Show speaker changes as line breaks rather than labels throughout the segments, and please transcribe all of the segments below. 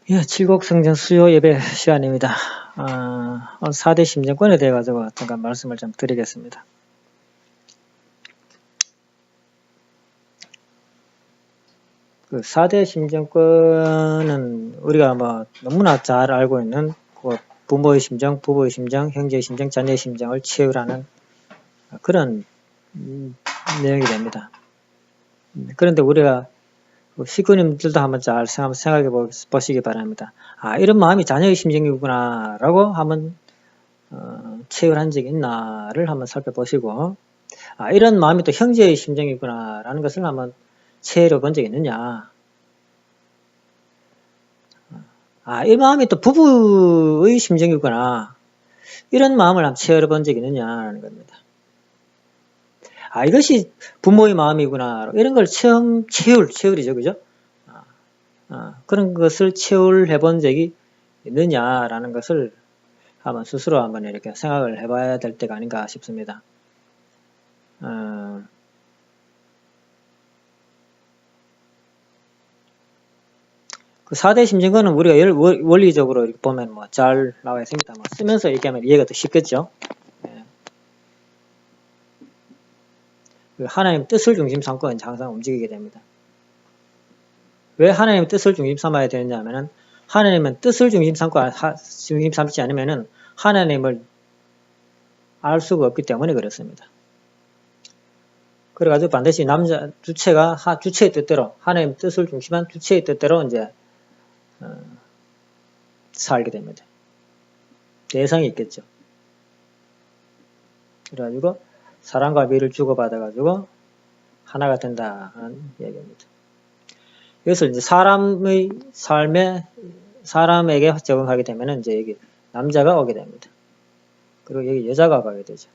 예, 칠곡성전 수요 예배 시간입니다. 4대 심정권에 대해 가지고 잠깐 말씀을 좀 드리겠습니다. 그 4대 심정권은 우리가 너무나 잘 알고 있는 부모의 심정, 부부의 심정, 형제의 심정, 자녀의 심정을 채우라는 그런 내용이 됩니다. 그런데 우리가 식구님들도 한번 잘 생각해 보시기 바랍니다. 이런 마음이 자녀의 심정이구나 라고 한번 체험을 한 적이 있나를 한번 살펴보시고 이런 마음이 또 형제의 심정이구나 라는 것을 한번 체험해 본 적이 있느냐, 이 마음이 또 부부의 심정이구나 이런 마음을 한번 체험해 본 적이 있느냐라는 겁니다. 이것이 부모의 마음이구나 이런 걸 체울이죠, 그죠? 그런 것을 체울해 본 적이 있느냐라는 것을 스스로 한번 이렇게 생각을 해봐야 될 때가 아닌가 싶습니다. 그 4대 심정권은 우리가 원리적으로 이렇게 보면 잘 나와 있습니다. 쓰면서 얘기하면 이해가 더 쉽겠죠. 하나님 뜻을 중심 삼고 항상 움직이게 됩니다. 왜 하나님의 뜻을 중심 삼아야 되느냐 하면은 하나님은 뜻을 중심 삼지 않으면은 하나님을 알 수가 없기 때문에 그렇습니다. 그래가지고 반드시 주체가 주체의 뜻대로, 하나님의 뜻을 중심한 주체의 뜻대로 이제 살게 됩니다. 대상이 있겠죠. 그래가지고 사랑과 미를 주고받아가지고 하나가 된다는 얘기입니다. 이것을 이제 사람의 삶에 사람에게 적용하게 되면은 이제 여기 남자가 오게 됩니다. 그리고 여기 여자가 가게 되죠.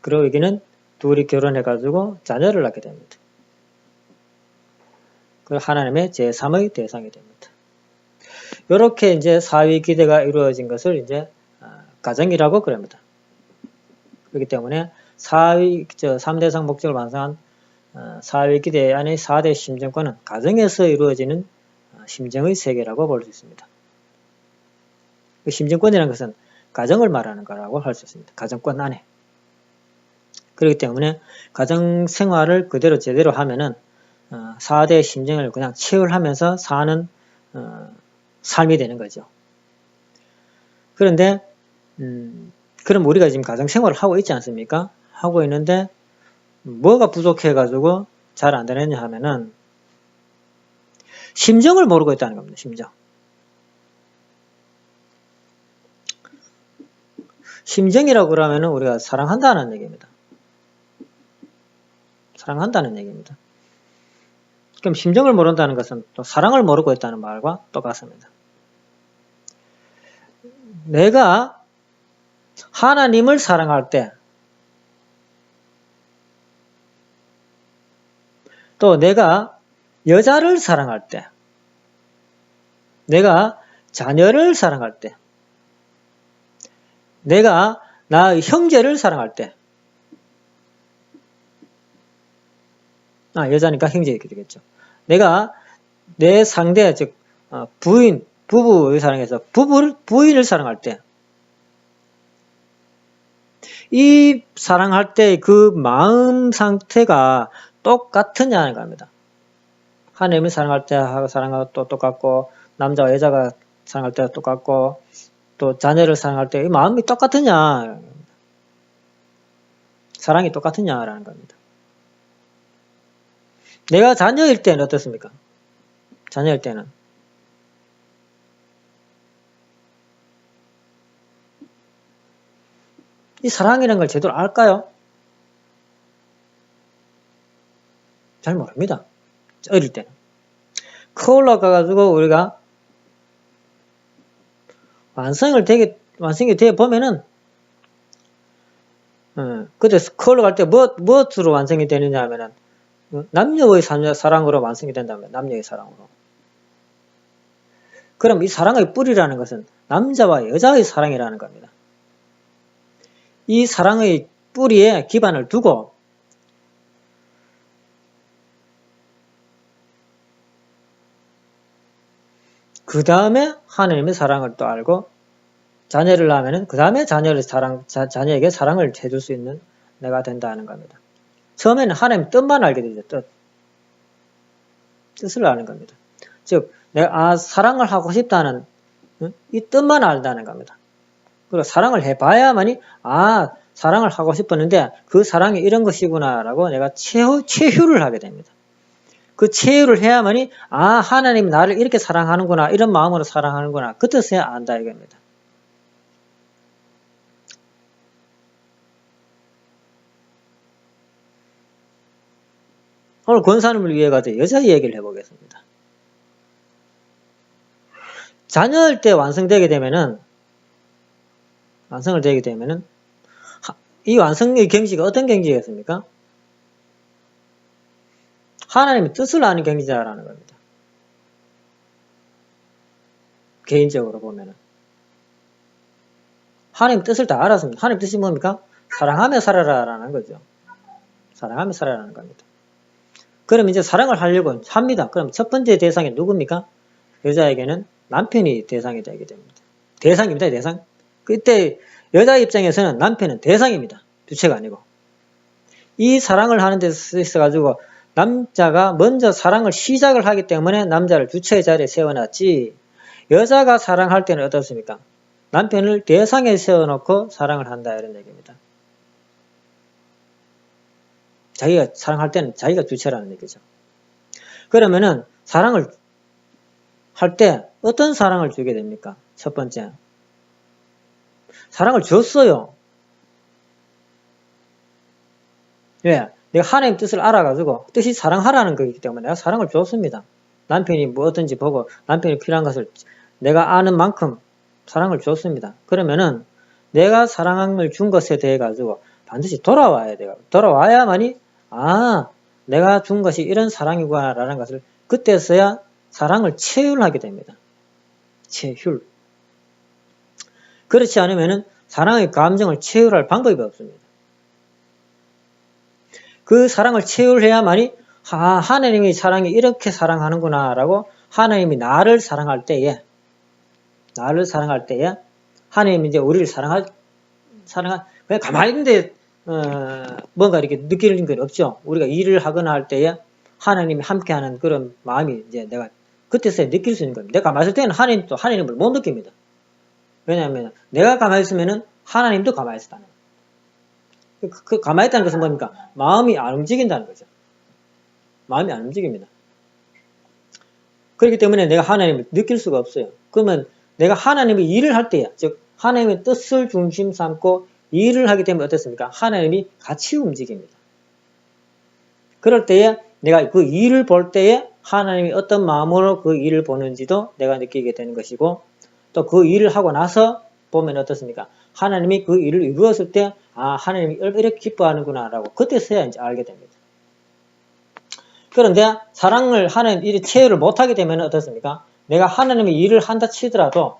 그리고 여기는 둘이 결혼해가지고 자녀를 낳게 됩니다. 그리고 하나님의 제3의 대상이 됩니다. 이렇게 이제 사위 기대가 이루어진 것을 이제 가정이라고 그럽니다. 그렇기 때문에 3대상 목적을 완성한 사위 기대 안의 4대 심정권은 가정에서 이루어지는 심정의 세계라고 볼 수 있습니다. 그 심정권이라는 것은 가정을 말하는 거라고 할 수 있습니다. 가정권 안에. 그렇기 때문에 가정 생활을 그대로 제대로 하면은 4대 심정을 그냥 체울하면서 사는 삶이 되는 거죠. 그런데 그럼 우리가 지금 가정 생활을 하고 있지 않습니까? 하고 있는데 뭐가 부족해가지고 잘 안 되느냐 하면은 심정을 모르고 있다는 겁니다. 심정. 심정이라고 그러면은 우리가 사랑한다는 얘기입니다. 사랑한다는 얘기입니다. 그럼 심정을 모른다는 것은 또 사랑을 모르고 있다는 말과 똑같습니다. 내가 하나님을 사랑할 때, 또 내가 여자를 사랑할 때, 내가 자녀를 사랑할 때, 내가 나의 형제를 사랑할 때, 여자니까 형제 이렇게 되겠죠. 내가 내 상대, 즉 부인, 부부의 사랑에서 부인을 사랑할 때, 이 사랑할 때 그 마음 상태가 똑같으냐는 겁니다. 하나님을 사랑할 때 사랑하고 또 똑같고, 남자와 여자가 사랑할 때가 똑같고, 또 자녀를 사랑할 때 이 마음이 똑같으냐, 사랑이 똑같으냐라는 겁니다. 내가 자녀일 때는 어떻습니까? 자녀일 때는 이 사랑이라는 걸 제대로 알까요? 잘 모릅니다. 어릴 때는. 커 올라가가지고 우리가 완성이 되어 보면은, 그때 커 올라갈 때 무엇으로 완성이 되느냐 하면은, 남녀의 사랑으로 완성이 된다면, 남녀의 사랑으로. 그럼 이 사랑의 뿌리라는 것은 남자와 여자의 사랑이라는 겁니다. 이 사랑의 뿌리에 기반을 두고 그 다음에 하나님의 사랑을 또 알고 자녀를 낳으면은 그 다음에 자녀에게 사랑을 해줄 수 있는 내가 된다는 겁니다. 처음에는 하나님 뜻만 알게 되죠. 뜻을 아는 겁니다. 즉 내가 사랑을 하고 싶다는 이 뜻만 알다는 겁니다. 그리고 사랑을 해봐야만이 사랑을 하고 싶었는데 그 사랑이 이런 것이구나 라고 내가 체휴를 하게 됩니다. 그 체휴를 해야만이 하나님이 나를 이렇게 사랑하는구나, 이런 마음으로 사랑하는구나, 그 뜻을 안다 이겁니다. 오늘 권사님을 위해 가지고 여자 얘기를 해보겠습니다. 자녀일 때 완성을 되게 되면은 이 완성의 경지가 어떤 경지겠습니까? 하나님의 뜻을 아는 경지라는 겁니다. 개인적으로 보면은 하나님 뜻을 다 알았습니다. 하나님 뜻이 뭡니까? 사랑하며 살아라라는 거죠. 사랑하며 살아라는 겁니다. 그럼 이제 사랑을 하려고 합니다. 그럼 첫 번째 대상이 누굽니까? 여자에게는 남편이 대상이 되게 됩니다. 대상입니다. 대상. 그때 여자 입장에서는 남편은 대상입니다. 주체가 아니고. 이 사랑을 하는 데 있어가지고 남자가 먼저 사랑을 시작을 하기 때문에 남자를 주체의 자리에 세워놨지, 여자가 사랑할 때는 어떻습니까? 남편을 대상에 세워놓고 사랑을 한다 이런 얘기입니다. 자기가 사랑할 때는 자기가 주체라는 얘기죠. 그러면은 사랑을 할 때 어떤 사랑을 주게 됩니까? 첫 번째, 사랑을 줬어요. 왜? 내가 하나님 뜻을 알아가지고 뜻이 사랑하라는 거기 때문에 내가 사랑을 줬습니다. 남편이 뭐 어떤지 보고 남편이 필요한 것을 내가 아는 만큼 사랑을 줬습니다. 그러면은 내가 사랑을 준 것에 대해 가지고 반드시 돌아와야 돼요. 돌아와야만이 내가 준 것이 이런 사랑이구나 라는 것을 그때서야 사랑을 체휼하게 됩니다. 체휼. 그렇지 않으면은 사랑의 감정을 체휼할 방법이 없습니다. 그 사랑을 체휼해야만이 하나님이 사랑이 이렇게 사랑하는구나 라고 하나님이 나를 사랑할 때에 하나님이 이제 우리를 그냥 가만히 있는데 뭔가 이렇게 느끼는 건 없죠. 우리가 일을 하거나 할 때에 하나님이 함께하는 그런 마음이 이제 내가 그때서야 느낄 수 있는 겁니다. 내가 가만히 있을 때는 하나님을 못 느낍니다. 왜냐하면 내가 가만히 있으면은 하나님도 가만히 있다는 거예요. 그 가만히 있다는 것은 뭡니까? 마음이 안 움직인다는 거죠. 마음이 안 움직입니다. 그렇기 때문에 내가 하나님을 느낄 수가 없어요. 그러면 내가 하나님의 일을 할 때야, 즉 하나님의 뜻을 중심 삼고 일을 하기 때문에 어떻습니까? 하나님이 같이 움직입니다. 그럴 때에 내가 그 일을 볼 때에 하나님이 어떤 마음으로 그 일을 보는지도 내가 느끼게 되는 것이고, 또 그 일을 하고 나서 보면 어떻습니까? 하나님이 그 일을 이루었을 때 하나님이 이렇게 기뻐하는구나 라고 그때서야 이제 알게 됩니다. 그런데 사랑을 하나님 일이 체휼을 못하게 되면 어떻습니까? 내가 하나님의 일을 한다 치더라도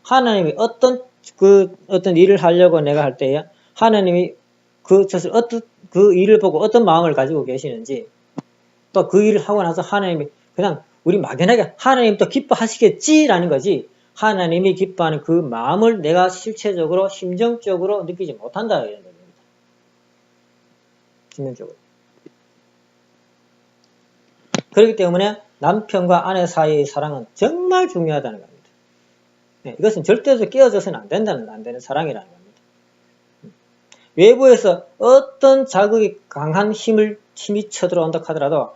하나님이 어떤 일을 하려고 내가 할 때에 하나님이 그 일을 보고 어떤 마음을 가지고 계시는지, 또 그 일을 하고 나서 하나님이 그냥 우리 막연하게 하나님 또 기뻐하시겠지라는 거지, 하나님이 기뻐하는 그 마음을 내가 실체적으로 심정적으로 느끼지 못한다 이런 얘기입니다. 심정적으로. 그렇기 때문에 남편과 아내 사이의 사랑은 정말 중요하다는 겁니다. 네, 이것은 절대로 깨어져서는 안 되는 사랑이라는 겁니다. 외부에서 어떤 자극이 강한 힘이 쳐들어온다 하더라도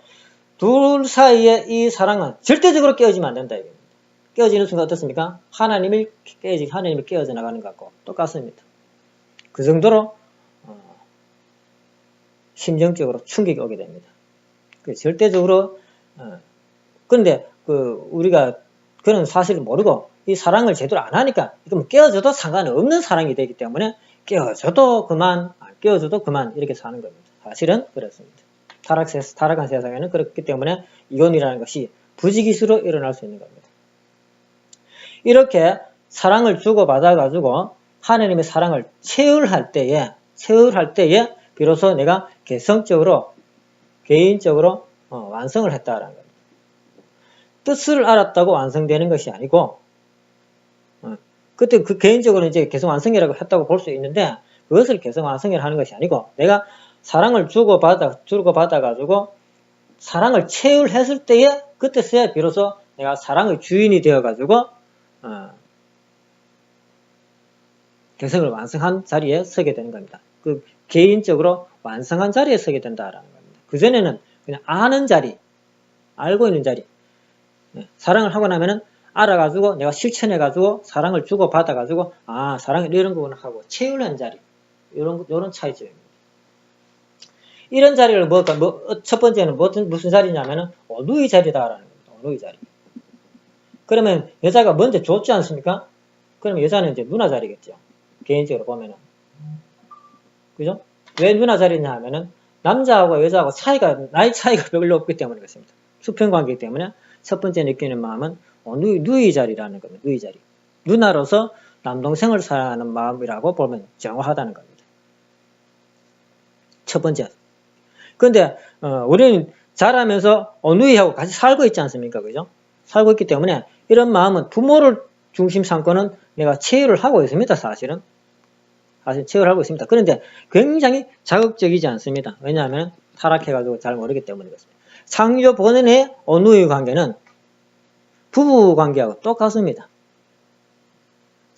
둘 사이의 이 사랑은 절대적으로 깨어지면 안 된다 이겁니다. 깨어지는 순간 어떻습니까? 하나님이 깨어져 나가는 것 같고 똑같습니다. 그 정도로 심정적으로 충격이 오게 됩니다. 절대적으로 그런데 우리가 그런 사실을 모르고 이 사랑을 제대로 안 하니까 이건 깨어져도 상관없는 사랑이 되기 때문에 깨어져도 그만, 안 깨어져도 그만 이렇게 사는 겁니다. 사실은 그렇습니다. 타락한 세상에는 그렇기 때문에 이혼이라는 것이 부지기수로 일어날 수 있는 겁니다. 이렇게 사랑을 주고받아가지고 하나님의 사랑을 체휼할 때에 비로소 내가 개인적으로 완성을 했다라는 겁니다. 뜻을 알았다고 완성되는 것이 아니고, 그때 그 개인적으로 이제 계속 완성이라고 했다고 볼 수 있는데, 그것을 계속 완성이라 하는 것이 아니고, 내가 사랑을 주고받아가지고, 사랑을 체휼했을 때에, 그때서야 비로소 내가 사랑의 주인이 되어가지고, 개성을 완성한 자리에 서게 되는 겁니다. 그 개인적으로 완성한 자리에 서게 된다라는 겁니다. 그전에는 그냥 아는 자리, 알고 있는 자리, 사랑을 하고 나면은 알아가지고 내가 실천해가지고 사랑을 주고받아가지고 아 사랑은 이런 거구나 하고 체휼한 자리, 이런 차이점입니다. 이런 자리를 첫 번째는 무슨 자리냐면은 어누의 자리다라는 겁니다. 어누의 자리. 그러면 여자가 먼저 줬지 않습니까? 그러면 여자는 이제 누나 자리겠죠. 개인적으로 보면은. 그죠? 왜 누나 자리냐 하면은 남자하고 여자하고 나이 차이가 별로 없기 때문에 그렇습니다. 수평관계이기 때문에 첫 번째 느끼는 마음은 누이 자리라는 겁니다. 누이 자리. 누나로서 남동생을 사랑하는 마음이라고 보면 정확하다는 겁니다. 첫 번째. 그런데 우리는 자라면서 누이하고 같이 살고 있지 않습니까? 그죠? 살고 있기 때문에 이런 마음은 부모를 중심 삼고는 내가 체휼을 하고 있습니다. 사실 체휼을 하고 있습니다. 그런데 굉장히 자극적이지 않습니다. 왜냐하면 타락해가지고 잘 모르기 때문에 그렇습니다. 창조 본연의 어누의 관계는 부부 관계하고 똑같습니다.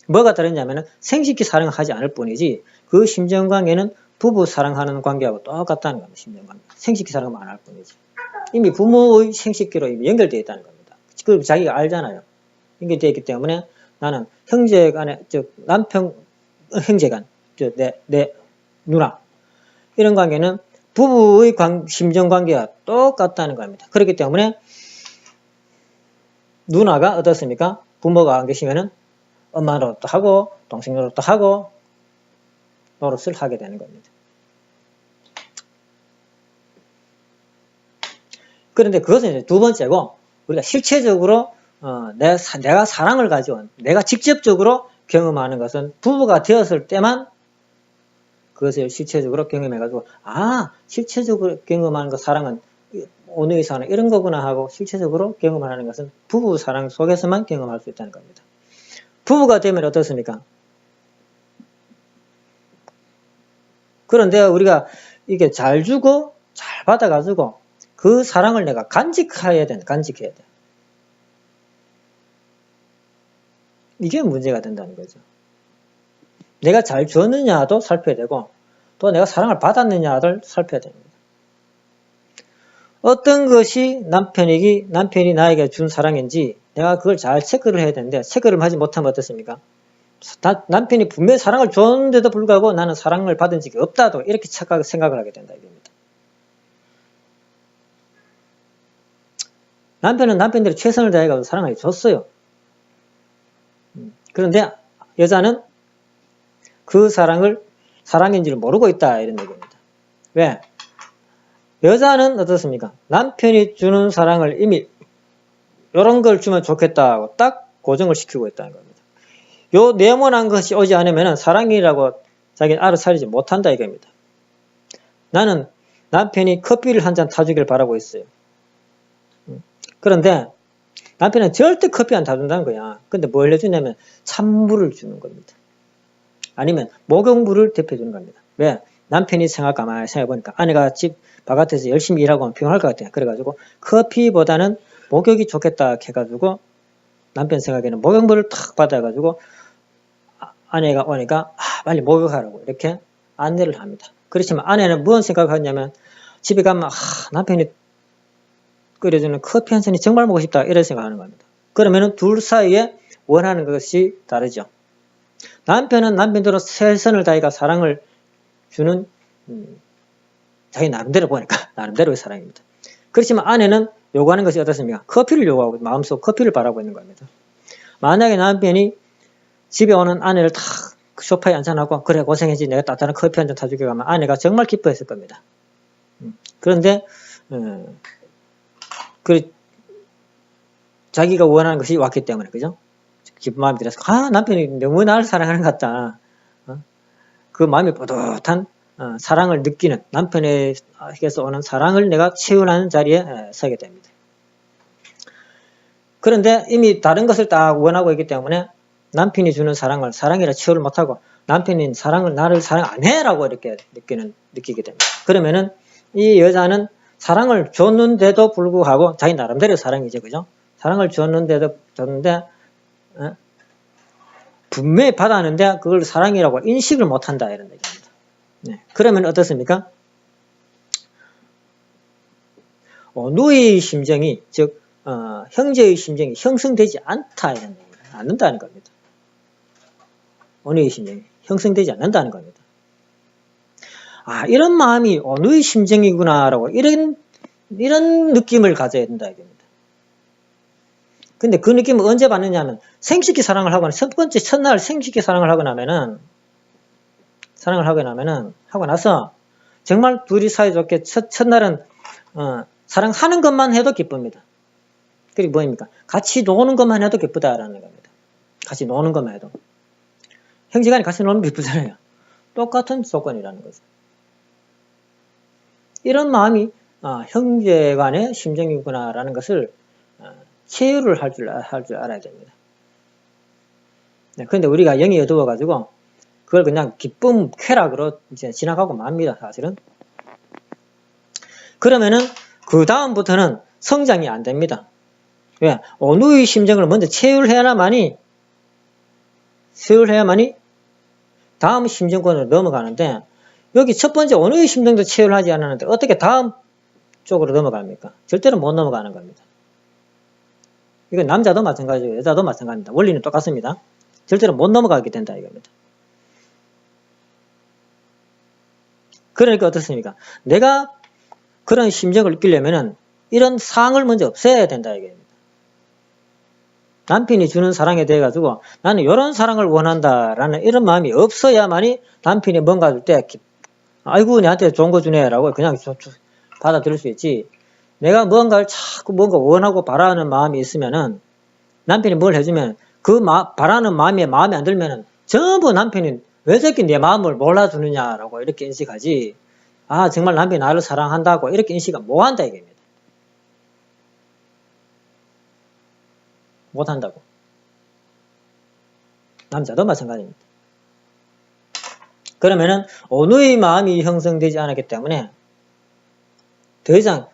뭐가 다르냐면 생식기 사랑을 하지 않을 뿐이지 그 심정관계는 부부 사랑하는 관계하고 똑같다는 겁니다. 심정관계. 생식기 사랑만 안 할 뿐이지. 이미 부모의 생식기로 이미 연결되어 있다는 겁니다. 그걸 자기가 알잖아요. 연결되어 있기 때문에 나는 형제간에, 남편, 형제간, 내 누나 이런 관계는 부부의 심정관계와 똑같다는 겁니다. 그렇기 때문에 누나가 어떻습니까? 부모가 안 계시면은 엄마 노릇도 하고 동생 노릇도 하고 노릇을 하게 되는 겁니다. 그런데 그것은 이제 두 번째고 우리가 실체적으로 내가 사랑을 가지고 내가 직접적으로 경험하는 것은 부부가 되었을 때만 그것을 실체적으로 경험해가지고 실체적으로 경험하는 것 사랑은 오늘의 사랑 이런 거구나 하고 실체적으로 경험하는 것은 부부 사랑 속에서만 경험할 수 있다는 겁니다. 부부가 되면 어떻습니까? 그런데 우리가 이게 잘 주고 잘 받아가지고 그 사랑을 내가 간직해야 돼. 이게 문제가 된다는 거죠. 내가 잘 줬느냐도 살펴야 되고 또 내가 사랑을 받았느냐를 살펴야 됩니다. 어떤 것이 남편이 나에게 준 사랑인지 내가 그걸 잘 체크를 해야 되는데 체크를 하지 못하면 어떻습니까? 남편이 분명히 사랑을 줬는데도 불구하고 나는 사랑을 받은 적이 없다도 이렇게 생각을 하게 된다 이겁니다. 남편은 남편대로 최선을 다해가지고 사랑을 줬어요. 그런데 여자는 그 사랑인지를 모르고 있다 이런 얘기입니다. 왜? 여자는 어떻습니까? 남편이 주는 사랑을 이미 이런 걸 주면 좋겠다고 딱 고정을 시키고 있다는 겁니다. 요 네모난 것이 오지 않으면 사랑이라고 자기는 알아차리지 못한다 이겁니다. 나는 남편이 커피를 한 잔 타주길 바라고 있어요. 그런데 남편은 절대 커피 안 타준다는 거야. 근데 뭘 해주냐면 찬물을 주는 겁니다. 아니면 목욕물을 대표주는 겁니다. 왜? 남편이 가만히 생각해보니까 아내가 집 바깥에서 열심히 일하고 하면 피곤할 것 같아요. 그래가지고 커피보다는 목욕이 좋겠다 해가지고 남편 생각에는 목욕물을 탁 받아가지고 아내가 오니까 빨리 목욕하라고 이렇게 안내를 합니다. 그렇지만 아내는 무슨 생각을 하냐면 집에 가면 남편이 끓여주는 커피 한 잔이 정말 먹고 싶다 이런 생각을 하는 겁니다. 그러면은 둘 사이에 원하는 것이 다르죠. 남편은 남편대로 최선을 다해가 사랑을 주는 자기 나름대로 보니까 나름대로의 사랑입니다. 그렇지만 아내는 요구하는 것이 어떻습니까? 커피를 요구하고 마음속 커피를 바라고 있는 겁니다. 만약에 남편이 집에 오는 아내를 탁 소파에 앉혀놓고 그래 고생했지 내가 따뜻한 커피 한 잔 타주게 가면 아내가 정말 기뻐했을 겁니다. 그런데 자기가 원하는 것이 왔기 때문에 그죠? 기쁜 마음이 들어서 남편이 너무 나를 사랑하는 것 같다. 그 마음이 뿌듯한 사랑을 느끼는 남편에게서 오는 사랑을 내가 채우는 자리에 서게 됩니다. 그런데 이미 다른 것을 딱 원하고 있기 때문에 남편이 주는 사랑을 사랑이라 치유를 못하고 남편이 나를 사랑 안 해라고 이렇게 느끼게 됩니다. 그러면은 이 여자는 사랑을 줬는데도 불구하고 자기 나름대로 사랑이죠, 그죠? 사랑을 줬는데 분명히 받았는데 그걸 사랑이라고 인식을 못한다 이런 얘기입니다. 네. 그러면 어떻습니까? 누이의 심정이 즉 형제의 심정이 형성되지 않다 이런 얘기입니다. 않는다는 겁니다. 누이의 심정이 형성되지 않는다는 겁니다. 이런 마음이 누이의 심정이구나라고 이런 느낌을 가져야 된다 이겁니다. 근데 그 느낌을 언제 받느냐면 생식기 사랑을 하거나 첫 번째 첫날 생식기 사랑을 하고 나면은 하고 나서 정말 둘이 사이좋게 첫날은 사랑하는 것만 해도 기쁩니다. 그리고 뭐입니까? 같이 노는 것만 해도 기쁘다라는 겁니다. 같이 노는 것만 해도. 형제간에 같이 놀면 기쁘잖아요. 똑같은 조건이라는 거죠. 이런 마음이 형제간의 심정이구나라는 것을 체유를 할 줄 알아야 됩니다. 네, 그런데 우리가 영이 어두워가지고 그걸 그냥 기쁨, 쾌락으로 이제 지나가고 맙니다, 사실은. 그러면은 그 다음부터는 성장이 안 됩니다. 왜? 누이의 심정을 먼저 체유해야만이 다음 심정권으로 넘어가는데 여기 첫 번째 누이의 심정도 체유를 하지 않았는데 어떻게 다음 쪽으로 넘어갑니까? 절대로 못 넘어가는 겁니다. 이건 남자도 마찬가지고 여자도 마찬가지입니다. 원리는 똑같습니다. 절대로 못 넘어가게 된다 이겁니다. 그러니까 어떻습니까? 내가 그런 심정을 느끼려면은 이런 상을 먼저 없애야 된다 이겁니다. 남편이 주는 사랑에 대해 가지고 나는 이런 사랑을 원한다라는 이런 마음이 없어야만이 남편이 뭔가 줄 때 아이고 내한테 좋은 거 주네라고 그냥 받아들일 수 있지. 내가 뭔가를 자꾸 뭔가 원하고 바라는 마음이 있으면은 남편이 뭘 해주면 그 바라는 마음에 마음에 안 들면은 전부 남편이 왜 저렇게 내 마음을 몰라주느냐라고 이렇게 인식하지. 정말 남편이 나를 사랑한다고 이렇게 인식을 못한다 이겁니다. 못한다고. 남자도 마찬가지입니다. 그러면은 누이의 마음이 형성되지 않았기 때문에 더 이상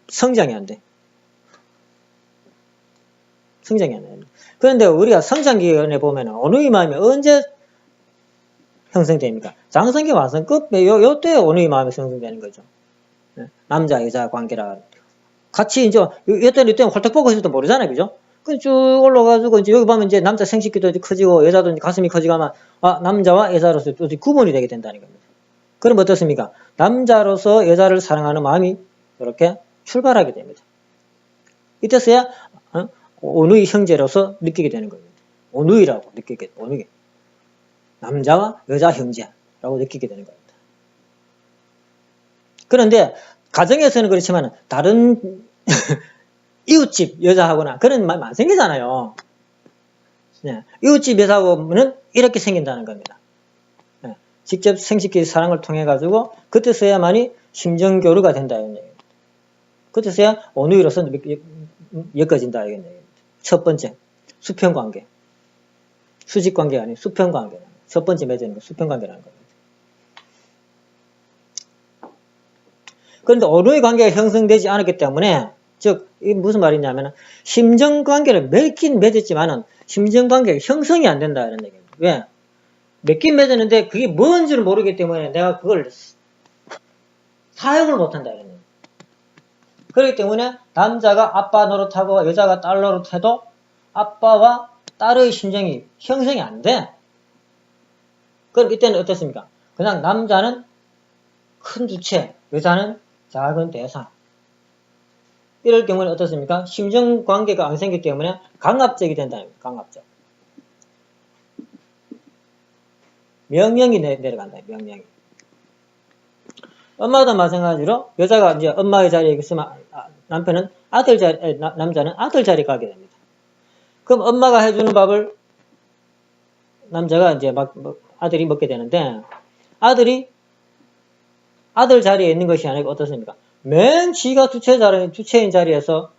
성장이 안 돼. 성장이 안 돼요. 그런데 우리가 성장 기간에 보면은 누이의 마음이 언제 형성됩니까? 장성기 와성급 요때 누이의 마음이 형성되는 거죠. 남자 여자 관계라 같이 이제 이때는 홀딱 보고 있어도 모르잖아요, 그죠? 쭉 올라가지고 이제 여기 보면 이제 남자 생식기도 커지고 여자도 이제 가슴이 커지고 하면 남자와 여자로서 또 구분이 되게 된다는 겁니다. 그럼 어떻습니까? 남자로서 여자를 사랑하는 마음이 이렇게 출발하게 됩니다. 이때서야 누이 형제로서 느끼게 되는 겁니다. 누이라고 느끼게 누이. 남자와 여자 형제라고 느끼게 되는 겁니다. 그런데 가정에서는 그렇지만 다른 이웃집 여자하고나 그런 마음이 안 생기잖아요. 네. 이웃집 여자하고는 이렇게 생긴다는 겁니다. 네. 직접 생식기 사랑을 통해 가지고 그때서야만이 심정교류가 된다 이런 얘기입니다. 그때서야 누이로서 엮어진다 이런 얘기입니다. 첫 번째 수평관계, 수직관계가 아닌 수평관계. 첫 번째 맺어지는 거 수평관계라는 겁니다. 그런데 누이 관계가 형성되지 않았기 때문에 즉 무슨 말이냐면 심정관계를 맺긴 맺었지만은 심정관계가 형성이 안 된다 이런 얘기입니다. 왜? 맺긴 맺었는데 그게 뭔지를 모르기 때문에 내가 그걸 사용을 못한다 이런 얘기입니다. 그렇기 때문에 남자가 아빠 노릇하고 여자가 딸 노릇해도 아빠와 딸의 심정이 형성이 안 돼. 그럼 이때는 어떻습니까? 그냥 남자는 큰 주체, 여자는 작은 대상. 이럴 경우는 어떻습니까? 심정관계가 안 생기기 때문에 강압적이 된다는 겁니다. 강압적. 명령이 내려간다. 명령이. 엄마도 마찬가지로 여자가 이제 엄마의 자리에 있으면 남자는 아들 자리에 가게 됩니다. 그럼 엄마가 해주는 밥을 남자가 이제 아들이 먹게 되는데 아들이 아들 자리에 있는 것이 아니고 어떻습니까? 맨 지가 주체인 자리에서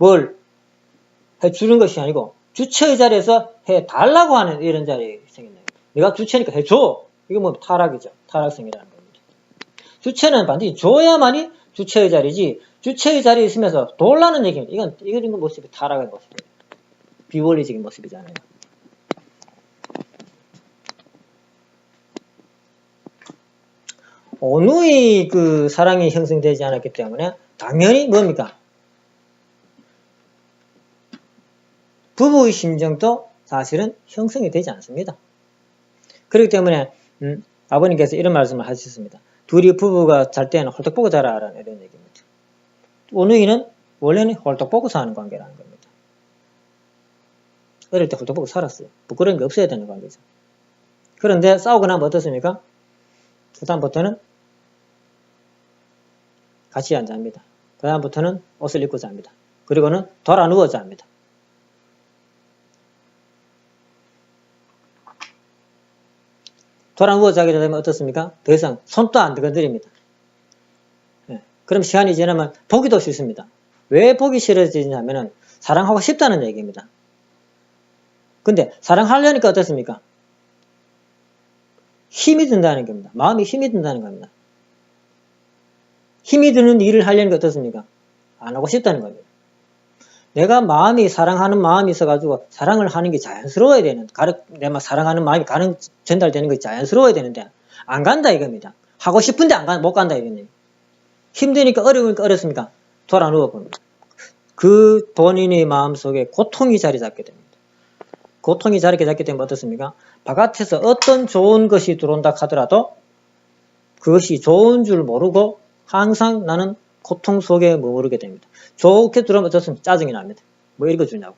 뭘 해주는 것이 아니고 주체의 자리에서 해달라고 하는 이런 자리가 생긴다. 내가 주체니까 해줘. 이거 뭐 타락이죠. 타락성이라는 겁니다. 주체는 반드시 줘야만이 주체의 자리지, 주체의 자리에 있으면서 돌라는 얘기입니다. 이건 모습이 타락의 모습이에요. 비원리적인 모습이잖아요. 어느의 그 사랑이 형성되지 않았기 때문에 당연히 뭡니까? 부부의 심정도 사실은 형성이 되지 않습니다. 그렇기 때문에 아버님께서 이런 말씀을 하셨습니다. 둘이 부부가 잘 때는 홀딱 보고 자라라는 이런 얘기입니다. 어느이는 원래는 홀딱 보고 사는 관계라는 겁니다. 어릴 때 홀딱 보고 살았어요. 부끄러운 게 없어야 되는 관계죠. 그런데 싸우고 나면 어떻습니까? 그 다음부터는 같이 안 잡니다. 그 다음부터는 옷을 입고 잡니다. 그리고는 돌아 누워 잡니다. 돌아 누워 자게 되면 어떻습니까? 더 이상 손도 안 건드립니다. 네. 그럼 시간이 지나면 보기도 싫습니다. 왜 보기 싫어지냐면은 사랑하고 싶다는 얘기입니다. 근데 사랑하려니까 어떻습니까? 힘이 든다는 겁니다. 마음이 힘이 든다는 겁니다. 힘이 드는 일을 하려니까 어떻습니까? 안 하고 싶다는 겁니다. 내가 마음이 사랑하는 마음이 있어가지고 사랑을 하는 게 자연스러워야 되는데, 내가 사랑하는 마음이 전달되는 게 자연스러워야 되는데 안 간다 이겁니다. 하고 싶은데 못 간다 이거네요. 힘드니까 어려우니까 어렵습니까? 돌아 누워봅니다. 그 본인의 마음속에 고통이 자리 잡게 됩니다. 고통이 자리 잡게 되면 어떻습니까? 바깥에서 어떤 좋은 것이 들어온다 하더라도 그것이 좋은 줄 모르고 항상 나는 고통 속에 머무르게 됩니다. 좋게 들어오면 어떻습니까? 짜증이 납니다. 뭐 읽어주냐고.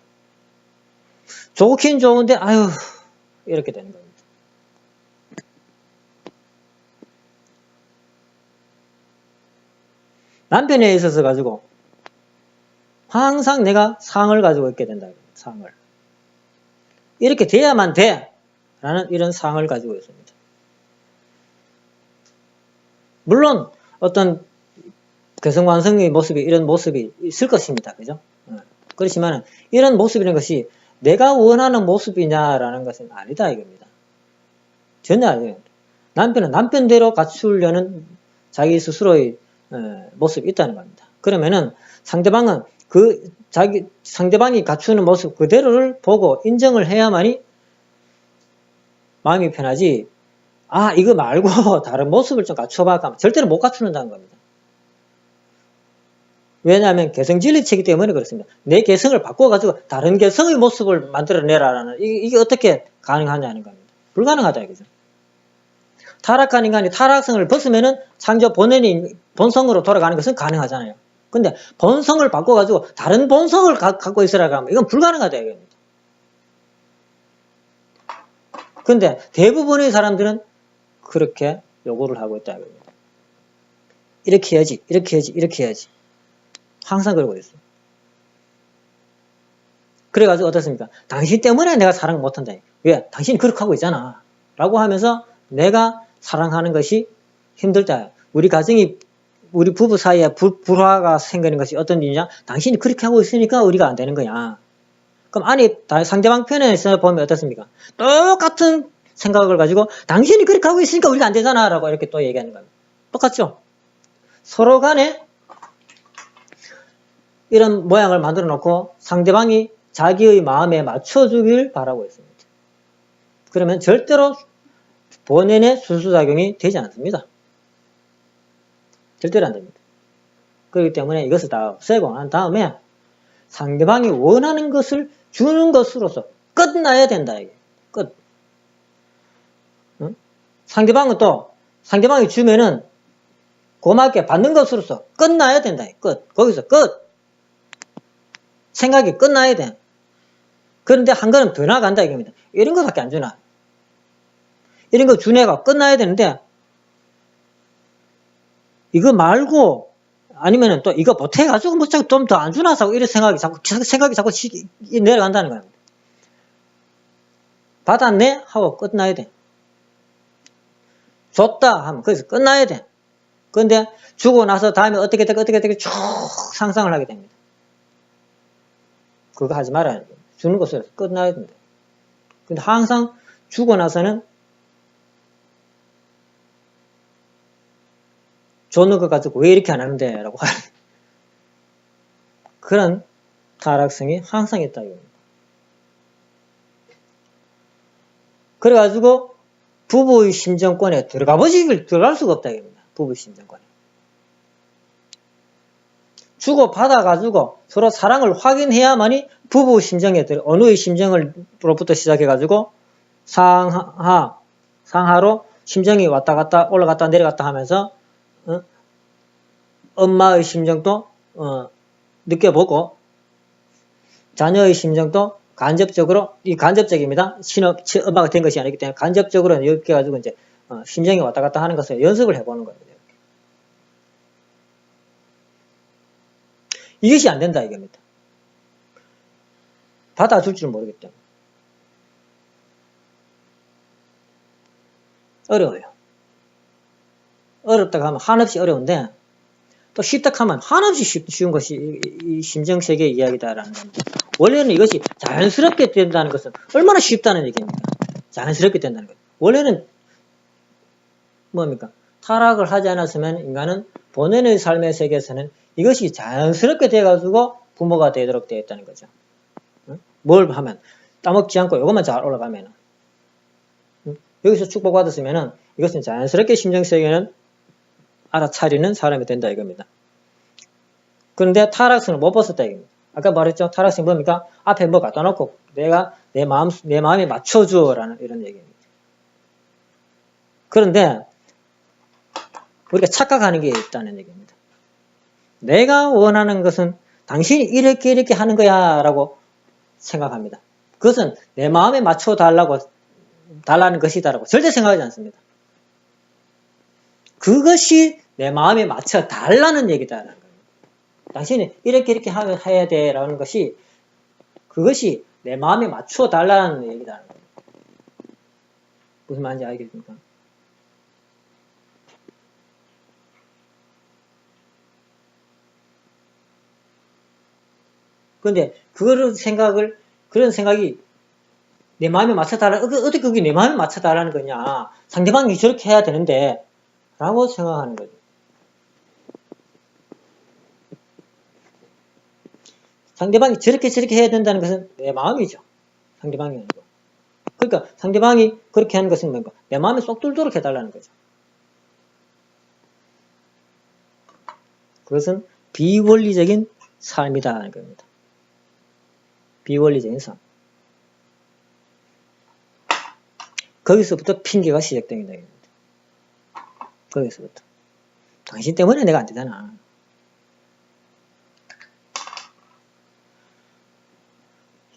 좋긴 좋은데 아유 이렇게 되는 겁니다. 남편에 있어서 가지고 항상 내가 상을 가지고 있게 된다. 상을. 이렇게 돼야만 돼. 라는 이런 상을 가지고 있습니다. 물론 어떤 개성완성의 모습이 이런 모습이 있을 것입니다. 그죠? 그렇지만 이런 모습이라는 것이 내가 원하는 모습이냐라는 것은 아니다 이겁니다. 전혀 아니에요. 남편은 남편대로 갖추려는 자기 스스로의 모습이 있다는 겁니다. 그러면은 상대방은 상대방이 갖추는 모습 그대로를 보고 인정을 해야만이 마음이 편하지, 아, 이거 말고 다른 모습을 좀 갖춰봐 하면 절대로 못 갖추는다는 겁니다. 왜냐하면 개성진리체이기 때문에 그렇습니다. 내 개성을 바꿔가지고 다른 개성의 모습을 만들어내라라는, 이게 어떻게 가능하냐는 겁니다. 불가능하다 이거죠. 타락한 인간이 타락성을 벗으면은 창조 본성으로 돌아가는 것은 가능하잖아요. 근데 본성을 바꿔가지고 다른 본성을 갖고 있으라고 하면 이건 불가능하다 이겁니다. 근데 대부분의 사람들은 그렇게 요구를 하고 있다 이겁니다. 이렇게 해야지, 이렇게 해야지, 이렇게 해야지. 항상 그러고 있어요. 그래가지고 어떻습니까? 당신 때문에 내가 사랑을 못한다. 왜? 당신이 그렇게 하고 있잖아. 라고 하면서 내가 사랑하는 것이 힘들다. 우리 가정이, 우리 부부 사이에 불화가 생기는 것이 어떤 일이냐? 당신이 그렇게 하고 있으니까 우리가 안 되는 거야. 그럼 상대방 편에서 보면 어떻습니까? 똑같은 생각을 가지고 당신이 그렇게 하고 있으니까 우리가 안 되잖아. 라고 이렇게 또 얘기하는 겁니다. 똑같죠? 서로 간에 이런 모양을 만들어 놓고 상대방이 자기의 마음에 맞춰주길 바라고 있습니다. 그러면 절대로 본연의 순수작용이 되지 않습니다. 절대로 안 됩니다. 그렇기 때문에 이것을 다 없애고 난 다음에 상대방이 원하는 것을 주는 것으로서 끝나야 된다. 이게. 끝. 응? 상대방은 또 상대방이 주면은 고맙게 받는 것으로서 끝나야 된다. 끝. 거기서 끝. 생각이 끝나야 돼. 그런데 한 걸음 더 나간다 이겁니다. 이런 것밖에 안 주나. 이런 거 준 애가 끝나야 되는데 이거 말고 아니면은 또 이거 보태가지고 뭐 좀 더 안 주나 하고 이런 생각이 자꾸 내려간다는 거예요. 받았네? 하고 끝나야 돼. 줬다 하면 거기서 끝나야 돼. 그런데 주고 나서 다음에 어떻게 쭉 상상을 하게 됩니다. 그거 하지 말아야 돼. 주는 것으로 끝나야 된다. 근데 항상 주고 나서는 줬는 것 가지고 왜 이렇게 안 하는데? 라고 하는 그런 타락성이 항상 있다. 이겁니다. 그래가지고 부부의 심정권에 들어갈 수가 없다. 이겁니다. 부부의 심정권에. 주고 받아가지고 서로 사랑을 확인해야만이 부부 심정에 어느의 심정으로부터 시작해가지고 상하로 심정이 왔다 갔다 올라갔다 내려갔다 하면서 엄마의 심정도 느껴보고 자녀의 심정도 간접적으로 이 간접적입니다. 엄마가 된 것이 아니기 때문에 간접적으로 느껴가지고 이제 심정이 왔다 갔다 하는 것을 연습을 해보는 겁니다. 이것이 안 된다 이겁니다. 받아줄 줄 모르기 때문에. 어려워요. 어렵다고 하면 한없이 어려운데 또 쉽다 하면 한없이 쉬운 것이 이 심정세계의 이야기다라는 겁니다. 원래는 이것이 자연스럽게 된다는 것은 얼마나 쉽다는 얘기입니까? 자연스럽게 된다는 것. 원래는 뭡니까? 타락을 하지 않았으면 인간은 본연의 삶의 세계에서는 이것이 자연스럽게 돼가지고 부모가 되도록 되어 있다는 거죠. 뭘 하면 따먹지 않고 이것만 잘 올라가면 여기서 축복받았으면 이것은 자연스럽게 심정세계는 알아차리는 사람이 된다 이겁니다. 그런데 타락성을 못 벗었다 이겁니다. 아까 말했죠. 타락성이 뭡니까? 앞에 뭐 갖다 놓고 내가 내 마음에 맞춰주어라는 이런 얘기입니다. 그런데 우리가 착각하는 게 있다는 얘기입니다. 내가 원하는 것은 당신이 이렇게 하는 거야 라고 생각합니다. 그것은 내 마음에 맞춰 달라는 것이다라고 절대 생각하지 않습니다. 그것이 내 마음에 맞춰 달라는 얘기다라는 겁니다. 당신이 이렇게 해야 돼라는 것이 그것이 내 마음에 맞춰 달라는 얘기다라는 겁니다. 무슨 말인지 알겠습니까? 그런데 그런 생각이 내 마음에 맞춰달라, 어떻게 그게 내 마음에 맞춰달라는 거냐. 상대방이 저렇게 해야 되는데, 라고 생각하는 거죠. 상대방이 저렇게 해야 된다는 것은 내 마음이죠. 상대방이 아니고. 그러니까 상대방이 그렇게 하는 것은 뭔가 내 마음에 쏙 들도록 해달라는 거죠. 그것은 비원리적인 삶이다라는 겁니다. 비원리적인 삶. 거기서부터 핑계가 시작됩니다. 거기서부터. 당신 때문에 내가 안 되잖아.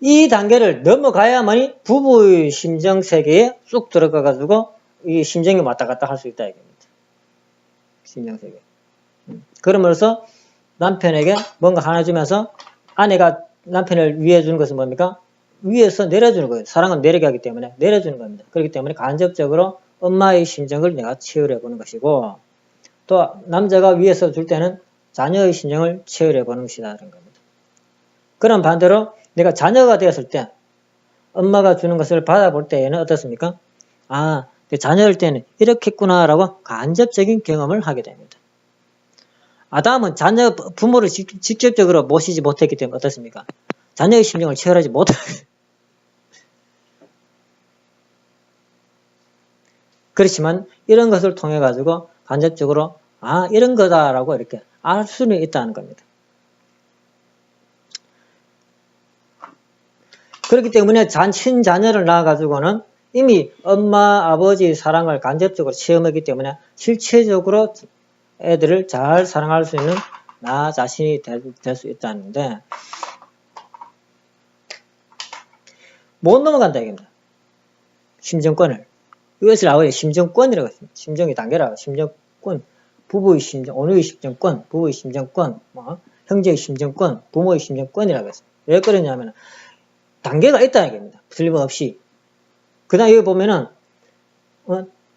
이 단계를 넘어가야만이 부부의 심정 세계에 쑥 들어가가지고 이 심정이 왔다 갔다 할 수 있다 이겁니다. 심정 세계. 그러면서 남편에게 뭔가 하나 주면서 아내가 남편을 위해 주는 것은 뭡니까? 위에서 내려주는 거예요. 사랑은 내려게 하기 때문에 내려주는 겁니다. 그렇기 때문에 간접적으로 엄마의 심정을 내가 체열해 보는 것이고 또 남자가 위에서 줄 때는 자녀의 심정을 체열해 보는 것이라는 겁니다. 그럼 반대로 내가 자녀가 되었을 때 엄마가 주는 것을 받아볼 때에는 어떻습니까? 아, 내 자녀일 때는 이렇게 했구나라고 간접적인 경험을 하게 됩니다. 아담은 부모를 직접적으로 모시지 못했기 때문에 어떻습니까? 자녀의 심정을 체열하지 못하게. 그렇지만 이런 것을 통해 가지고 간접적으로 아 이런 거다라고 이렇게 알 수는 있다는 겁니다. 그렇기 때문에 친자녀를 낳아가지고는 이미 엄마, 아버지의 사랑을 간접적으로 체험하기 때문에 실체적으로 애들을 잘 사랑할 수 있는 나 자신이 될 수 있다는데 못 넘어간다 이겁니다. 심정권을. 이것을 아버지 심정권이라고 했습니다. 심정의 단계라고. 심정권, 부부의 심정, 어느의 심정권, 부부의 심정권, 형제의 심정권, 부모의 심정권이라고 했습니다. 왜 그러냐면 단계가 있다는 얘기입니다. 틀림없이. 그 다음에 여기 보면은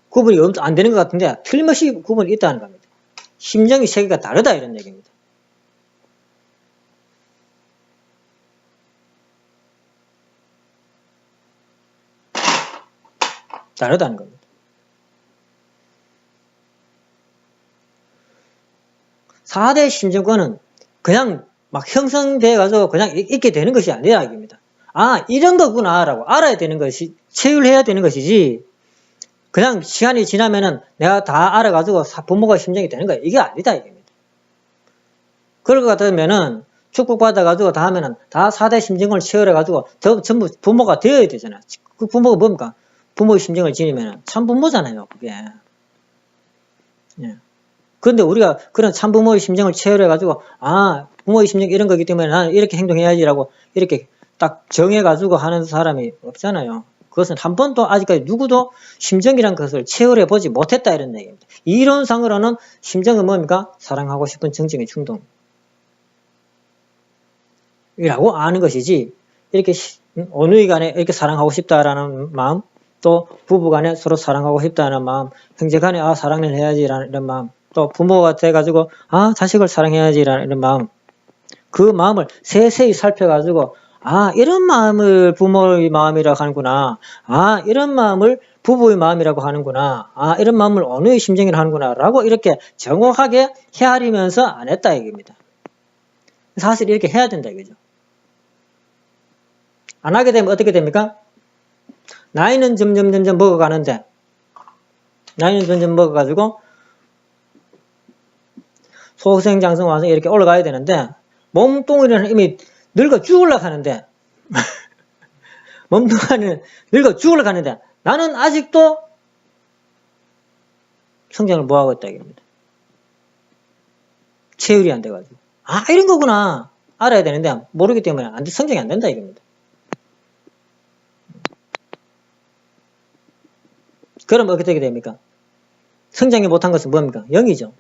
구분이 안 되는 것 같은데 틀림없이 구분이 있다는 겁니다. 심정의 세계가 다르다 이런 얘기입니다. 다르다는 겁니다. (4대) 심증권은 그냥 막 형성돼 가지고 그냥 있게 되는 것이 아니라 이겁니다. 아, 이런 거구나 라고 알아야 되는 것이, 체휼해야 되는 것이지 그냥 시간이 지나면은 내가 다 알아가지고 부모가 심정이 되는 거야. 이게 아니다 이겁니다. 그럴 것 같으면은 축복받아가지고 다 하면은 다 4대 심증을 체열해가지고 전부 부모가 되어야 되잖아. 그 부모가 뭡니까? 부모의 심정을 지니면은 참 부모잖아요, 그게. 예. 그런데 우리가 그런 참 부모의 심정을 체열해가지고, 아, 부모의 심정 이런 거기 때문에 나는 이렇게 행동해야지라고 이렇게 딱 정해가지고 하는 사람이 없잖아요. 그것은 한 번도 아직까지 누구도 심정이란 것을 체열해보지 못했다 이런 얘기입니다. 이론상으로는 심정은 뭡니까? 사랑하고 싶은 정적인 충동. 이라고 아는 것이지, 이렇게 어느 간에 이렇게 사랑하고 싶다라는 마음, 또 부부 간에 서로 사랑하고 싶다는 마음, 형제 간에 아, 사랑을 해야지라는 이런 마음, 또 부모가 돼가지고 아, 자식을 사랑해야지라는 이런 마음, 그 마음을 세세히 살펴가지고 아, 이런 마음을 부모의 마음이라고 하는구나, 아, 이런 마음을 부부의 마음이라고 하는구나, 아, 이런 마음을 어느의 심정이라고 하는구나 라고 이렇게 정확하게 헤아리면서 안 했다 얘기입니다. 사실 이렇게 해야 된다 이거죠. 안 하게 되면 어떻게 됩니까? 나이는 점점 먹어가는데, 나이는 점점 먹어가지고 소생장성 와서 이렇게 올라가야 되는데 몸뚱이는 이미 늙어 죽으려고 하는데 몸뚱이는 늙어 죽으려고 하는데 나는 아직도 성장을 못하고 있다 이겁니다. 체율이 안 돼가지고 아, 이런 거구나 알아야 되는데 모르기 때문에 성장이 안 된다 이겁니다. 그럼 어떻게 됩니까? 성장이 못한 것은 뭡니까? 0이죠.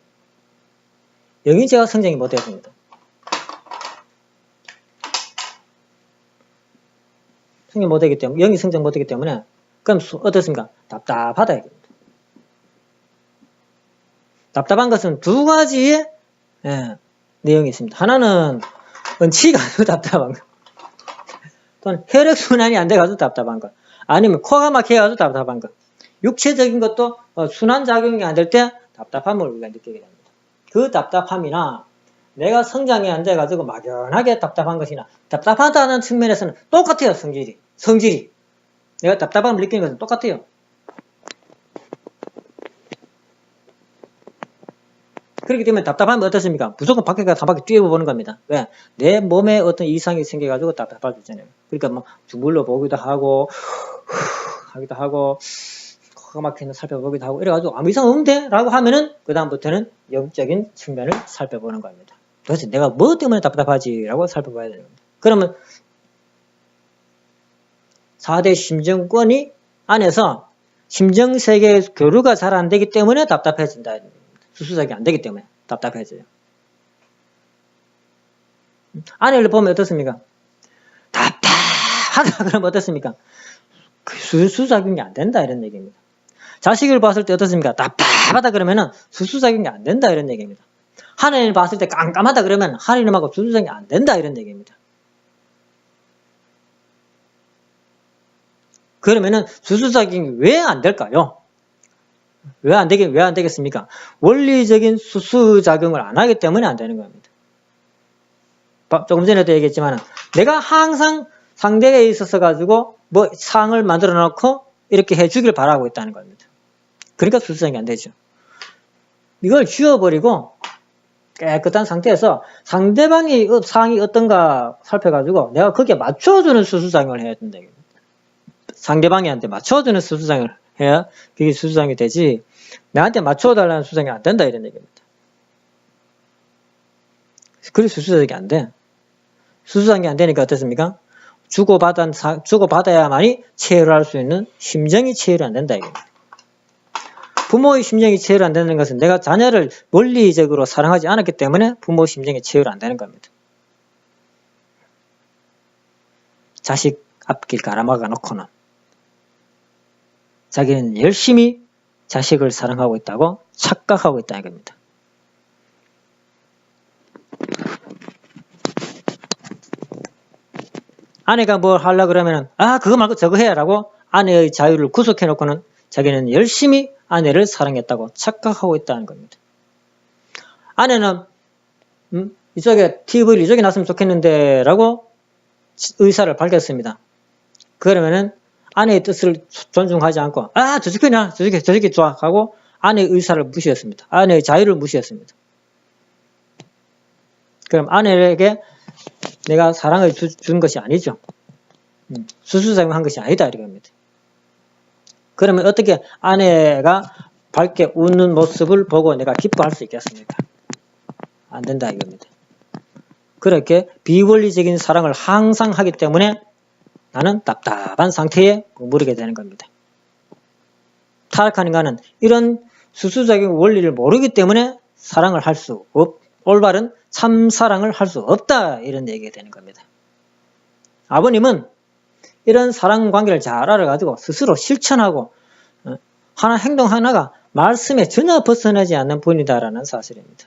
0이 제가 성장이 못했습니다. 성장 못하기 때문에, 0이 성장 못하기 때문에, 그럼 어떻습니까? 답답하다 이겁니다. 답답한 것은 두 가지의 내용이 있습니다. 하나는 은치가 아주 답답한 거, 또는 혈액순환이 안 돼가지고 답답한 거, 아니면 코가 막혀가지고 답답한 거. 육체적인 것도 순환작용이 안 될 때 답답함을 우리가 느끼게 됩니다. 그 답답함이나 내가 성장이 안 돼가지고 막연하게 답답한 것이나 답답하다는 측면에서는 똑같아요. 성질이 내가 답답함을 느끼는 것은 똑같아요. 그렇기 때문에 답답하면 어떻습니까? 무조건 밖에 가서 한 바퀴 뛰어보는 겁니다. 왜? 내 몸에 어떤 이상이 생겨가지고 답답할 수 있잖아요. 그러니까 뭐 주물러 보기도 하고 하기도 하고 코가 막히는 살펴보기도 하고 이래가지고 아무 이상 없는데? 라고 하면은 그 다음부터는 영적인 측면을 살펴보는 겁니다. 도대체 내가 뭐 때문에 답답하지? 라고 살펴봐야 되는 겁니다. 그러면 4대 심정권이 안에서 심정세계의 교류가 잘 안 되기 때문에 답답해진다. 수수작이 안 되기 때문에 답답해져요. 아내를 보면 어떻습니까? 답답하다 그러면 어떻습니까? 수수작용이 안 된다 이런 얘기입니다. 자식을 봤을 때 어떻습니까? 답답하다 그러면은 수수작용이 안 된다 이런 얘기입니다. 하나님을 봤을 때 깜깜하다 그러면 하나님하고 수수작용이 안 된다 이런 얘기입니다. 그러면은 수수작용이 왜 안 될까요? 왜 안 되겠습니까? 원리적인 수수작용을 안 하기 때문에 안 되는 겁니다. 조금 전에도 얘기했지만 내가 항상 상대에 있어서 가지고 뭐 상을 만들어 놓고 이렇게 해주길 바라고 있다는 겁니다. 그러니까 수수작용이 안 되죠. 이걸 지워버리고 깨끗한 상태에서 상대방의 상이 어떤가 살펴가지고 내가 거기에 맞춰주는 수수작용을 해야 된다. 상대방한테 맞춰주는 수수작용을 해야 그게 수수작용이 되지 나한테 맞춰달라는 수수작용이 안 된다 이런 얘기입니다. 그래서 수수작용이 안 돼. 수수작용이 안 되니까 어떻습니까? 주고받아야만이 체열할 수 있는 심정이 체열이 안 된다 이겁니다. 부모의 심정이 체열 안 되는 것은 내가 자녀를 원리적으로 사랑하지 않았기 때문에 부모의 심정이 체열 안 되는 겁니다. 자식 앞길 가라막아 놓고는 자기는 열심히 자식을 사랑하고 있다고 착각하고 있다는 겁니다. 아내가 뭘 하려고 그러면은 아 그거 말고 저거 해야 라고 아내의 자유를 구속해 놓고는 자기는 열심히 아내를 사랑했다고 착각하고 있다는 겁니다. 아내는 이쪽에 TV를 이쪽에 놨으면 좋겠는데 라고 의사를 밝혔습니다. 그러면은 아내의 뜻을 존중하지 않고 저렇게 좋아 하고 아내의 의사를 무시했습니다. 아내의 자유를 무시했습니다. 그럼 아내에게 내가 사랑을 준 것이 아니죠. 수수작용한 것이 아니다 이겁니다. 그러면 어떻게 아내가 밝게 웃는 모습을 보고 내가 기뻐할 수 있겠습니까? 안 된다 이겁니다. 그렇게 비원리적인 사랑을 항상 하기 때문에 나는 답답한 상태에 머무르게 되는 겁니다. 타락한 인간은 이런 수수작용 원리를 모르기 때문에 사랑을 할 수 올바른 참 사랑을 할 수 없다 이런 얘기가 되는 겁니다. 아버님은 이런 사랑 관계를 잘 알아가지고 스스로 실천하고 하나 행동 하나가 말씀에 전혀 벗어나지 않는 분이다라는 사실입니다.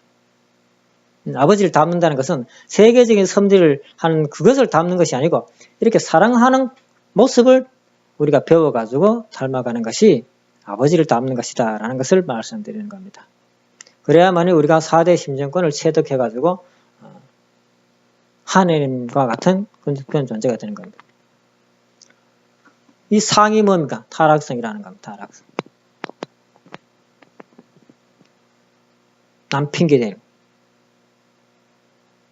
아버지를 닮는다는 것은 세계적인 섭리를 하는 그것을 닮는 것이 아니고 이렇게 사랑하는 모습을 우리가 배워가지고 닮아가는 것이 아버지를 닮는 것이다 라는 것을 말씀드리는 겁니다. 그래야만이 우리가 4대 심정권을 체득해가지고 하느님과 같은 그런 존재가 되는 겁니다. 이 상이 뭡니까? 타락성이라는 겁니다. 타락성. 남 핑계대고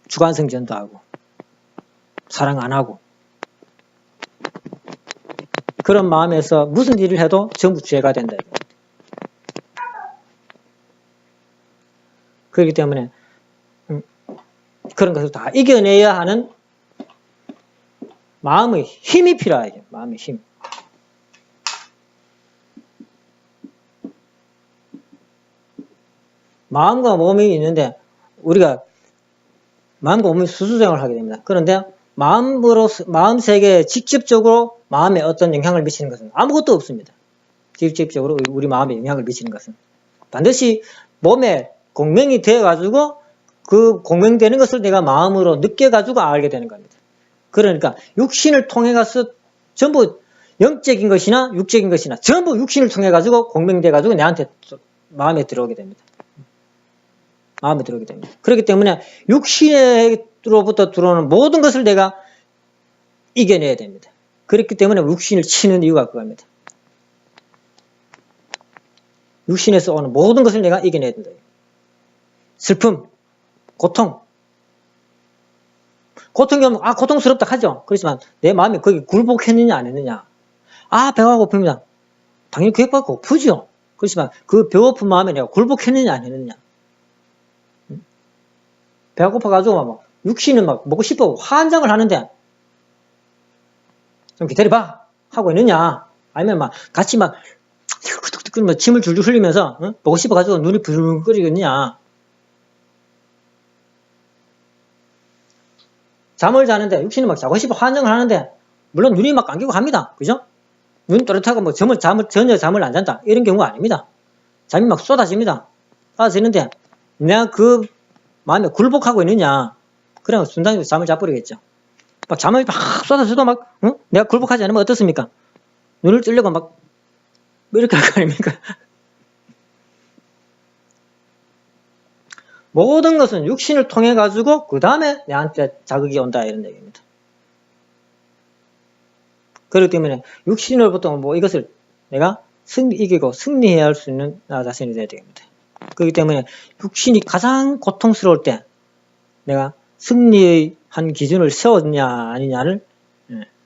주관성 전도하고 사랑 안 하고 그런 마음에서 무슨 일을 해도 전부 죄가 된다. 그렇기 때문에 그런 것을 다 이겨내야 하는 마음의 힘이 필요하죠. 마음의 힘. 마음과 몸이 있는데 우리가 마음과 몸이 수수작용을 하게 됩니다. 그런데 마음 세계에 직접적으로 마음에 어떤 영향을 미치는 것은 아무것도 없습니다. 직접적으로 우리 마음에 영향을 미치는 것은 반드시 몸에 공명이 되어가지고 그 공명되는 것을 내가 마음으로 느껴가지고 알게 되는 겁니다. 그러니까 육신을 통해 가서 전부 영적인 것이나 육적인 것이나 전부 육신을 통해 가지고 공명돼 가지고 내한테 마음에 들어오게 됩니다. 마음에 들어오게 됩니다. 그렇기 때문에 육신으로부터 들어오는 모든 것을 내가 이겨내야 됩니다. 그렇기 때문에 육신을 치는 이유가 그겁니다. 육신에서 오는 모든 것을 내가 이겨내야 된다. 슬픔, 고통이 오면 고통스럽다 하죠. 그렇지만 내 마음이 거기 굴복했느냐 안 했느냐. 배가 고픕니다. 당연히 배가 고프죠. 그렇지만 그 배고픈 마음에 내가 굴복했느냐 안 했느냐. 배가 고파가지고 막 육신은 막 먹고 싶어 환장을 하는데 좀 기다려봐 하고 있느냐. 아니면 막 같이 막 침을 줄줄 흘리면서 먹고 싶어가지고 눈이 부르르거리겠느냐. 잠을 자는데 육신은 막 자고 싶어 환장을 하는데 물론 눈이 막 감기고 합니다. 그죠? 눈 또렷하고 뭐 전혀 잠을 안 잔다. 이런 경우가 아닙니다. 잠이 막 쏟아집니다. 쏟아지는데 내가 그 마음에 굴복하고 있느냐. 그러면 순간적으로 잠을 자버리겠죠. 막 잠을 막 쏟아져도 막 내가 굴복하지 않으면 어떻습니까? 눈을 찔려고 막 이렇게 할 거 아닙니까? 모든 것은 육신을 통해 가지고 그 다음에 내한테 자극이 온다 이런 얘기입니다. 그렇기 때문에 육신으로부터 뭐 이것을 내가 이기고 승리해야 할 수 있는 나 자신이 되어야 됩니다. 그렇기 때문에 육신이 가장 고통스러울 때 내가 승리의 한 기준을 세웠냐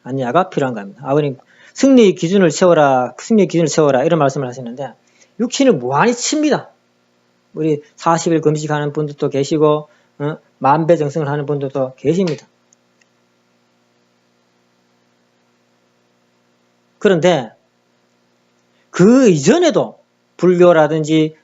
아니냐가 필요한 겁니다. 아버님 승리의 기준을 세워라 이런 말씀을 하시는데 육신을 무한히 칩니다. 우리 40일 금식하는 분들도 계시고 만배정성을 하는 분들도 계십니다. 그런데 그 이전에도 불교라든지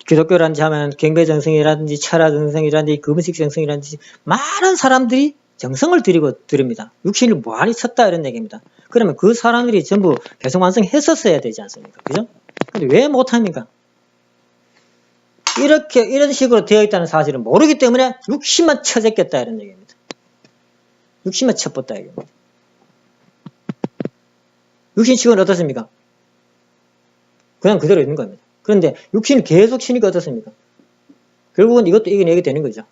기독교라든지 하면 경배정성이라든지 철야정성이라든지 금식정성이라든지 많은 사람들이 정성을 들이고 드립니다. 육신을 무한히 쳤다 이런 얘기입니다. 그러면 그 사람들이 전부 개성완성했었어야 되지 않습니까? 그죠? 근데 왜 못합니까? 이런 식으로 되어 있다는 사실을 모르기 때문에 육신만 쳐졌겠다 이런 얘기입니다. 육신만 쳤었다 이겁니다. 육신 치고는 어떻습니까? 그냥 그대로 있는 겁니다. 그런데 육신이 계속 쉬니까 어떻습니까? 결국은 이것도 이겨내게 되는 거죠.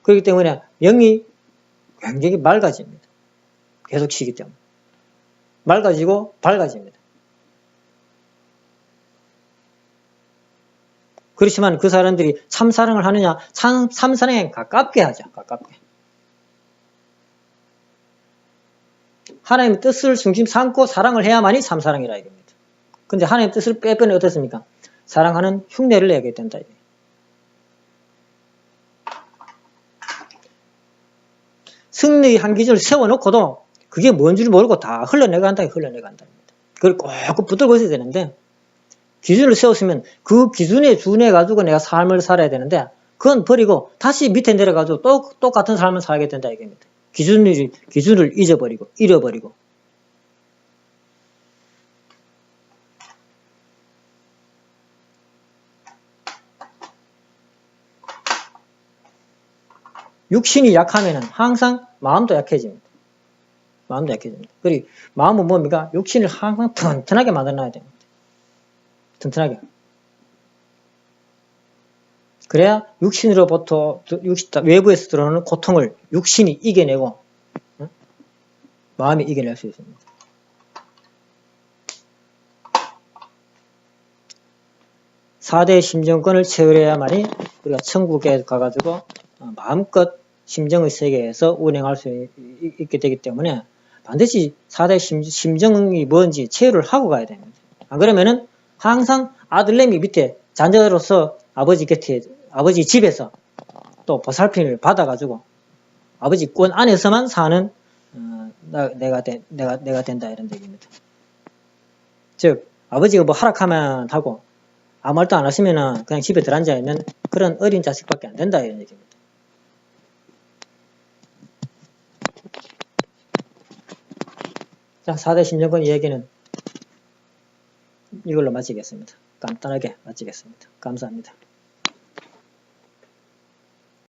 그렇기 때문에 영이 굉장히 맑아집니다. 계속 쉬기 때문에. 맑아지고 밝아집니다. 그렇지만 그 사람들이 참사랑을 하느냐? 참사랑에 가깝게 하죠. 가깝게. 하나님의 뜻을 중심 삼고 사랑을 해야만이 참사랑이라 이겁니다. 근데 하나님의 뜻을 빼면 어떻습니까? 사랑하는 흉내를 내게 된다. 승리의 한 기준을 세워놓고도 그게 뭔지를 모르고 다 흘러내간다. 그걸 꼭 붙들고 있어야 되는데 기준을 세웠으면 그 기준에 준해가지고 내가 삶을 살아야 되는데 그건 버리고 다시 밑에 내려가지고 또 똑같은 삶을 살게 된다 이겁니다. 기준을 잃어버리고 육신이 약하면은 항상 마음도 약해집니다. 그리고 마음은 뭡니까? 육신을 항상 튼튼하게 만들어놔야 됩니다. 튼튼하게. 그래야 육신으로부터 외부에서 들어오는 고통을 육신이 이겨내고 마음이 이겨낼 수 있습니다. (4대) 심정권을 채워야만이 우리가 천국에 가가지고 마음껏 심정의 세계에서 운행할 수 있게 되기 때문에 반드시 4대 심정이 뭔지 체유를 하고 가야 됩니다. 안 그러면은 항상 아들내미 밑에 자녀로서 아버지 집에서 또 보살핌을 받아가지고 아버지 권 안에서만 사는 내가 된다 이런 얘기입니다. 즉 아버지가 뭐 하락하면 하고 아무 말도 안 하시면은 그냥 집에 들어앉아 있는 그런 어린 자식밖에 안 된다 이런 얘기입니다. 자, 4대 심정권 이야기는 이걸로 마치겠습니다. 간단하게 마치겠습니다. 감사합니다.